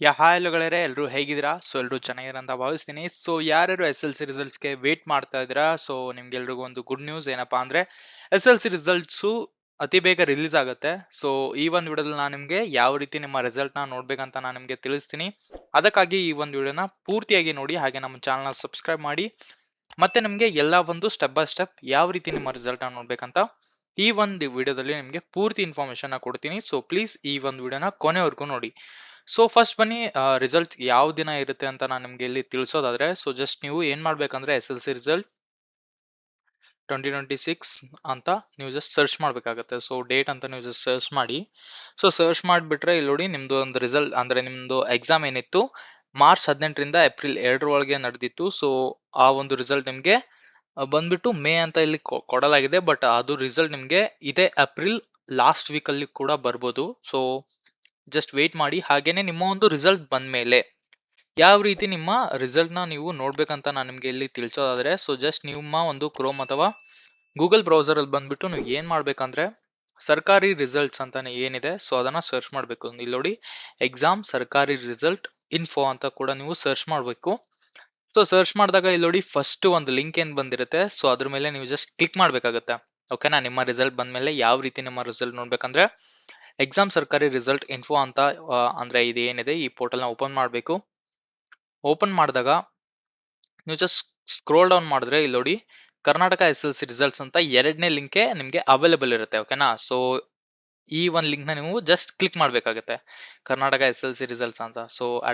Hi ಗೆಳೆಯರೆ, ಎಲ್ಲರೂ ಹೇಗಿದ್ದೀರಾ? ಎಲ್ಲರೂ ಚೆನ್ನಾಗಿರ ಅಂತ ಭಾವಿಸ್ತೀನಿ. ಯಾರ್ಯಾರು ಎಸ್ ಎಲ್ ಸಿ ರಿಸಲ್ಟ್ಸ್ಗೆ ವೇಟ್ ಮಾಡ್ತಾ ಇದ್ದೀರಾ, ನಿಮ್ಗೆಲ್ರಿಗೂ ಒಂದು ಗುಡ್ ನ್ಯೂಸ್ ಏನಪ್ಪಾ ಅಂದ್ರೆ ಎಸ್ ಎಲ್ ಸಿ ರಿಸಲ್ಟ್ಸು ಅತಿ ಬೇಗ ರಿಲೀಸ್ ಆಗುತ್ತೆ. ಈ ಒಂದು ವಿಡಿಯೋದಲ್ಲಿ ನಾನು ನಿಮ್ಗೆ ಯಾವ ರೀತಿ ನಿಮ್ಮ ರಿಸಲ್ಟ್ ನ ನೋಡ್ಬೇಕಂತ ನಾನು ನಿಮ್ಗೆ ತಿಳಿಸ್ತೀನಿ. ಅದಕ್ಕಾಗಿ ಈ ಒಂದು ವಿಡಿಯೋನ ಪೂರ್ತಿಯಾಗಿ ನೋಡಿ, ಹಾಗೆ ನಮ್ಮ ಚಾನಲ್ನ ಸಬ್ಸ್ಕ್ರೈಬ್ ಮಾಡಿ. ಮತ್ತೆ ನಿಮ್ಗೆ ಎಲ್ಲ ಒಂದು ಸ್ಟೆಪ್ ಬೈ ಸ್ಟೆಪ್ ಯಾವ ರೀತಿ ನಿಮ್ಮ ರಿಸಲ್ಟ್ ನ ನೋಡ್ಬೇಕಂತ ಈ ಒಂದು ವಿಡಿಯೋದಲ್ಲಿ ನಿಮ್ಗೆ ಪೂರ್ತಿ ಇನ್ಫಾರ್ಮೇಶನ್ ಕೊಡ್ತೀನಿ. ಪ್ಲೀಸ್ ಈ ಒಂದು ವಿಡಿಯೋನ ಕೊನೆವರೆಗೂ ನೋಡಿ. ಫಸ್ಟ್ ಬನ್ನಿ, ರಿಸಲ್ಟ್ ಯಾವ ದಿನ ಇರುತ್ತೆ ಅಂತ ನಾನು ನಿಮ್ಗೆ ಇಲ್ಲಿ ತಿಳಿಸೋದಾದ್ರೆ, ಜಸ್ಟ್ ನೀವು ಏನ್ ಮಾಡ್ಬೇಕಂದ್ರೆ ಎಸ್ ಎಲ್ ಸಿ ರಿಸಲ್ಟ್ 2026 ಅಂತ ನೀವು ಜಸ್ಟ್ ಸರ್ಚ್ ಮಾಡ್ಬೇಕಾಗತ್ತೆ. ಡೇಟ್ ಅಂತ ನೀವು ಜಸ್ಟ್ ಸರ್ಚ್ ಮಾಡಿ. ಸರ್ಚ್ ಮಾಡಿಬಿಟ್ರೆ ಇಲ್ಲಿ ನೋಡಿ, ನಿಮ್ದು ಒಂದು ರಿಸಲ್ಟ್ ಅಂದ್ರೆ ನಿಮ್ದು ಎಕ್ಸಾಮ್ ಏನಿತ್ತು ಮಾರ್ಚ್ 18ರಿಂದ ಏಪ್ರಿಲ್ 2 ಒಳಗೆ ನಡೆದಿತ್ತು. ಆ ಒಂದು ರಿಸಲ್ಟ್ ನಿಮ್ಗೆ ಬಂದ್ಬಿಟ್ಟು ಮೇ ಅಂತ ಇಲ್ಲಿ ಕೊಡಲಾಗಿದೆ, ಬಟ್ ಅದು ರಿಸಲ್ಟ್ ನಿಮ್ಗೆ ಇದೇ ಏಪ್ರಿಲ್ ಲಾಸ್ಟ್ ವೀಕ್ ಅಲ್ಲಿ ಕೂಡ ಬರ್ಬೋದು. ಜಸ್ಟ್ ವೇಟ್ ಮಾಡಿ. ಹಾಗೇನೆ ನಿಮ್ಮ ಒಂದು ರಿಸಲ್ಟ್ ಬಂದ್ಮೇಲೆ ಯಾವ ರೀತಿ ನಿಮ್ಮ ರಿಸಲ್ಟ್ ನ ನೀವು ನೋಡ್ಬೇಕಂತ ನಾನು ನಿಮ್ಗೆ ಇಲ್ಲಿ ತಿಳಿಸೋದಾದ್ರೆ, ಜಸ್ಟ್ ನಿಮ್ಮ ಒಂದು ಕ್ರೋಮ್ ಅಥವಾ ಗೂಗಲ್ ಬ್ರೌಸರ್ ಅಲ್ಲಿ ಬಂದ್ಬಿಟ್ಟು ನೀವು ಏನ್ ಮಾಡ್ಬೇಕಂದ್ರೆ ಸರ್ಕಾರಿ ರಿಸಲ್ಟ್ಸ್ ಅಂತಾನೆ ಏನಿದೆ ಅದನ್ನ ಸರ್ಚ್ ಮಾಡ್ಬೇಕು. ಇಲ್ಲಿ ನೋಡಿ, ಎಕ್ಸಾಮ್ ಸರ್ಕಾರಿ ರಿಸಲ್ಟ್ ಇನ್ಫೋ ಅಂತ ಕೂಡ ನೀವು ಸರ್ಚ್ ಮಾಡ್ಬೇಕು. ಸರ್ಚ್ ಮಾಡಿದಾಗ ಇಲ್ಲಿ ನೋಡಿ, ಫಸ್ಟ್ ಒಂದು ಲಿಂಕ್ ಏನ್ ಬಂದಿರುತ್ತೆ ಅದ್ರ ಮೇಲೆ ನೀವು ಜಸ್ಟ್ ಕ್ಲಿಕ್ ಮಾಡ್ಬೇಕಾಗತ್ತೆ. ಓಕೆನಾ? ನಿಮ್ಮ ರಿಸಲ್ಟ್ ಬಂದ್ಮೇಲೆ ಯಾವ ರೀತಿ ನಿಮ್ಮ ರಿಸಲ್ಟ್ ನೋಡ್ಬೇಕಂದ್ರೆ ಎಕ್ಸಾಮ್ ಸರ್ಕಾರಿ ರಿಸಲ್ಟ್ ಇನ್ಫೋ ಅಂತ ಅಂದ್ರೆ ಇದು ಏನಿದೆ ಈ ಪೋರ್ಟಲ್ ನ ಓಪನ್ ಮಾಡಬೇಕು. ಓಪನ್ ಮಾಡಿದಾಗ ನೀವು ಜಸ್ಟ್ ಸ್ಕ್ರೋಲ್ ಡೌನ್ ಮಾಡಿದ್ರೆ ಇಲ್ಲಿ ನೋಡಿ, Karnataka S L C results ಅಂತ ಎರಡನೇ ಲಿಂಕ್ ನಿಮ್ಗೆ ಅವೈಲೇಬಲ್ ಇರುತ್ತೆ. ಓಕೆನಾ? ಈ ಒಂದು ಲಿಂಕ್ ನ ನೀವು ಜಸ್ಟ್ ಕ್ಲಿಕ್ ಮಾಡ್ಬೇಕಾಗತ್ತೆ, Karnataka S L C results ಅಂತ.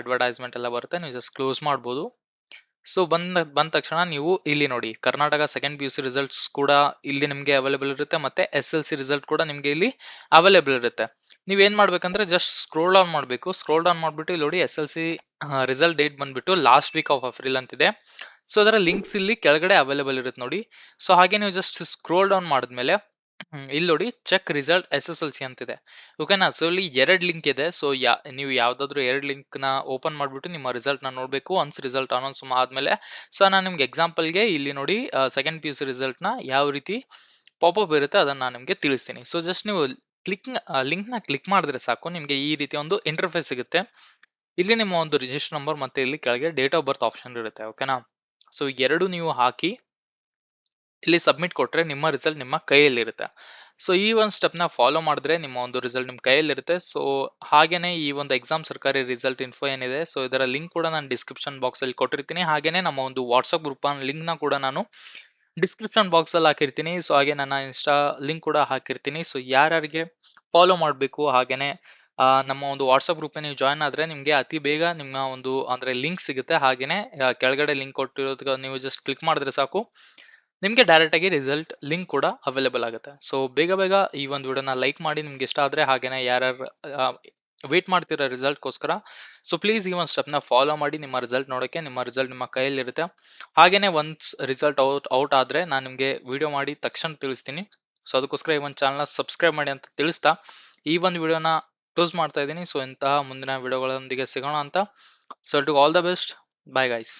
ಅಡ್ವರ್ಟೈಸ್ಮೆಂಟ್ ಎಲ್ಲ ಬರುತ್ತೆ, ನೀವು ಜಸ್ಟ್ ಕ್ಲೋಸ್ ಮಾಡ್ಬೋದು. ಬಂದ ತಕ್ಷಣ ನೀವು ಇಲ್ಲಿ ನೋಡಿ, Karnataka second P U C results ಕೂಡ ಇಲ್ಲಿ ನಿಮ್ಗೆ ಅವೈಲೇಬಲ್ ಇರುತ್ತೆ, ಮತ್ತೆ ಎಸ್ ಎಲ್ ಸಿ ರಿಸಲ್ಟ್ ಕೂಡ ನಿಮ್ಗೆ ಇಲ್ಲಿ ಅವೈಲೇಬಲ್ ಇರುತ್ತೆ. ನೀವ್ ಏನ್ ಮಾಡ್ಬೇಕಂದ್ರೆ ಜಸ್ಟ್ ಸ್ಕ್ರೋಲ್ ಡೌನ್ ಮಾಡ್ಬೇಕು. ಸ್ಕ್ರೋಲ್ ಡೌನ್ ಮಾಡ್ಬಿಟ್ಟು ಇಲ್ಲಿ ನೋಡಿ, S L C result date ಬಂದ್ಬಿಟ್ಟು ಲಾಸ್ಟ್ ವೀಕ್ ಆಫ್ ಏಪ್ರಿಲ್ ಅಂತಿದೆ. ಅದರ ಲಿಂಕ್ಸ್ ಇಲ್ಲಿ ಕೆಳಗಡೆ ಅವೈಲೇಬಲ್ ಇರುತ್ತೆ ನೋಡಿ. ಹಾಗೆ ನೀವು ಜಸ್ಟ್ ಸ್ಕ್ರೋಲ್ ಡೌನ್ ಮಾಡಿದ್ಮೇಲೆ ಇಲ್ಲಿ ನೋಡಿ, check result S S L C ಅಂತಿದೆ. ಓಕೆನಾ? ಇಲ್ಲಿ ಎರಡ್ ಲಿಂಕ್ ಇದೆ. ನೀವು ಯಾವ್ದಾದ್ರು ಎರಡ್ ಲಿಂಕ್ ನ ಓಪನ್ ಮಾಡ್ಬಿಟ್ಟು ನಿಮ್ಮ ರಿಸಲ್ಟ್ ನ ನೋಡ್ಬೇಕು. ಒನ್ಸ್ ರಿಸಲ್ಟ್ ಅನೌನ್ಸ್ ಆದ್ಮೇಲೆ ನಾನು ನಿಮ್ಗೆ ಎಕ್ಸಾಂಪಲ್ ಗೆ ಇಲ್ಲಿ ನೋಡಿ, second P U C result ನ ಯಾವ ರೀತಿ ಪಾಪ್ಅಪ್ ಇರುತ್ತೆ ಅದನ್ನ ನಾನು ನಿಮ್ಗೆ ತಿಳಿಸ್ತೀನಿ. ಜಸ್ಟ್ ನೀವು ಲಿಂಕ್ ನ ಕ್ಲಿಕ್ ಮಾಡಿದ್ರೆ ಸಾಕು, ನಿಮ್ಗೆ ಈ ರೀತಿ ಒಂದು ಇಂಟರ್ಫೇಸ್ ಸಿಗುತ್ತೆ. ಇಲ್ಲಿ ನಿಮ್ಮ ಒಂದು ರಿಜಿಸ್ಟರ್ ನಂಬರ್ ಮತ್ತೆ ಇಲ್ಲಿ ಕೆಳಗೆ ಡೇಟ್ ಆಫ್ ಬರ್ತ್ ಆಪ್ಷನ್ ಇರುತ್ತೆ. ಓಕೆನಾ? ಎರಡು ನೀವು ಹಾಕಿ ಇಲ್ಲಿ ಸಬ್ಮಿಟ್ ಕೊಟ್ರೆ ನಿಮ್ಮ ರಿಸಲ್ಟ್ ನಿಮ್ಮ ಕೈಯಲ್ಲಿರುತ್ತೆ. ಈ ಒಂದು ಸ್ಟೆಪ್ ನ ಫಾಲೋ ಮಾಡಿದ್ರೆ ನಿಮ್ಮ ಒಂದು ರಿಸಲ್ಟ್ ನಿಮ್ ಕೈಯಲ್ಲಿರುತ್ತೆ. ಹಾಗೇನೆ ಈ ಒಂದು ಎಕ್ಸಾಮ್ ಸರ್ಕಾರಿ ರಿಸಲ್ಟ್ ಇನ್ಫೋ ಏನಿದೆ, ಇದರ ಲಿಂಕ್ ಕೂಡ ನಾನು ಡಿಸ್ಕ್ರಿಪ್ಷನ್ ಬಾಕ್ಸ್ ಅಲ್ಲಿ ಕೊಟ್ಟಿರ್ತೀನಿ. ಹಾಗೇನೆ ನಮ್ಮ ಒಂದು ವಾಟ್ಸ್ಆಪ್ ಗ್ರೂಪ್ ಲಿಂಕ್ ನ ಕೂಡ ನಾನು ಡಿಸ್ಕ್ರಿಪ್ಷನ್ ಬಾಕ್ಸ್ ಅಲ್ಲಿ ಹಾಕಿರ್ತೀನಿ. ಹಾಗೆ ನನ್ನ ಇನ್ಸ್ಟಾ ಲಿಂಕ್ ಕೂಡ ಹಾಕಿರ್ತೀನಿ. ಯಾರ್ಯಾರಿಗೆ ಫಾಲೋ ಮಾಡಬೇಕು, ಹಾಗೇನೆ ನಮ್ಮ ಒಂದು ವಾಟ್ಸ್ಆಪ್ ಗ್ರೂಪ್ ನೀವು ಜಾಯ್ನ್ ಆದ್ರೆ ನಿಮ್ಗೆ ಅತಿ ಬೇಗ ನಿಮ್ಮ ಒಂದು ಅಂದ್ರೆ ಲಿಂಕ್ ಸಿಗುತ್ತೆ. ಹಾಗೇನೆ ಕೆಳಗಡೆ ಲಿಂಕ್ ಕೊಟ್ಟಿರೋದಕ್ಕೆ ನೀವು ಜಸ್ಟ್ ಕ್ಲಿಕ್ ಮಾಡಿದ್ರೆ ಸಾಕು, ನಿಮ್ಗೆ ಡೈರೆಕ್ಟ್ ಆಗಿ ರಿಸಲ್ಟ್ ಲಿಂಕ್ ಕೂಡ ಅವೈಲೇಬಲ್ ಆಗುತ್ತೆ. ಬೇಗ ಬೇಗ ಈ ಒಂದು ವಿಡಿಯೋನ ಲೈಕ್ ಮಾಡಿ ನಿಮ್ಗೆ ಇಷ್ಟ ಆದ್ರೆ. ಹಾಗೇನೆ ಯಾರ್ಯಾರು ವೇಟ್ ಮಾಡ್ತಿರೋ ರಿಸಲ್ಟ್ ಗೋಸ್ಕರ, ಪ್ಲೀಸ್ ಈ ಒಂದು ಸ್ಟೆಪ್ ನ ಫಾಲೋ ಮಾಡಿ. ನಿಮ್ಮ ರಿಸಲ್ಟ್ ನೋಡಕ್ಕೆ ನಿಮ್ಮ ರಿಸಲ್ಟ್ ನಿಮ್ಮ ಕೈಯಲ್ಲಿ ಇರುತ್ತೆ. ಹಾಗೇನೆ ಒನ್ಸ್ ರಿಸಲ್ಟ್ ಔಟ್ ಆದ್ರೆ ನಾನು ನಿಮ್ಗೆ ವಿಡಿಯೋ ಮಾಡಿ ತಕ್ಷಣ ತಿಳಿಸ್ತೀನಿ. ಅದಕ್ಕೋಸ್ಕರ ಈ ಒಂದು ಚಾನಲ್ ಸಬ್ಸ್ಕ್ರೈಬ್ ಮಾಡಿ ಅಂತ ತಿಳಿಸ್ತಾ ಈ ಒಂದು ವಿಡಿಯೋನ ಕ್ಲೋಸ್ ಮಾಡ್ತಾ ಇದ್ದೀನಿ. ಇಂತಹ ಮುಂದಿನ ವಿಡಿಯೋಗಳೊಂದಿಗೆ ಸಿಗೋಣ ಅಂತ. To all the best. Bye guys.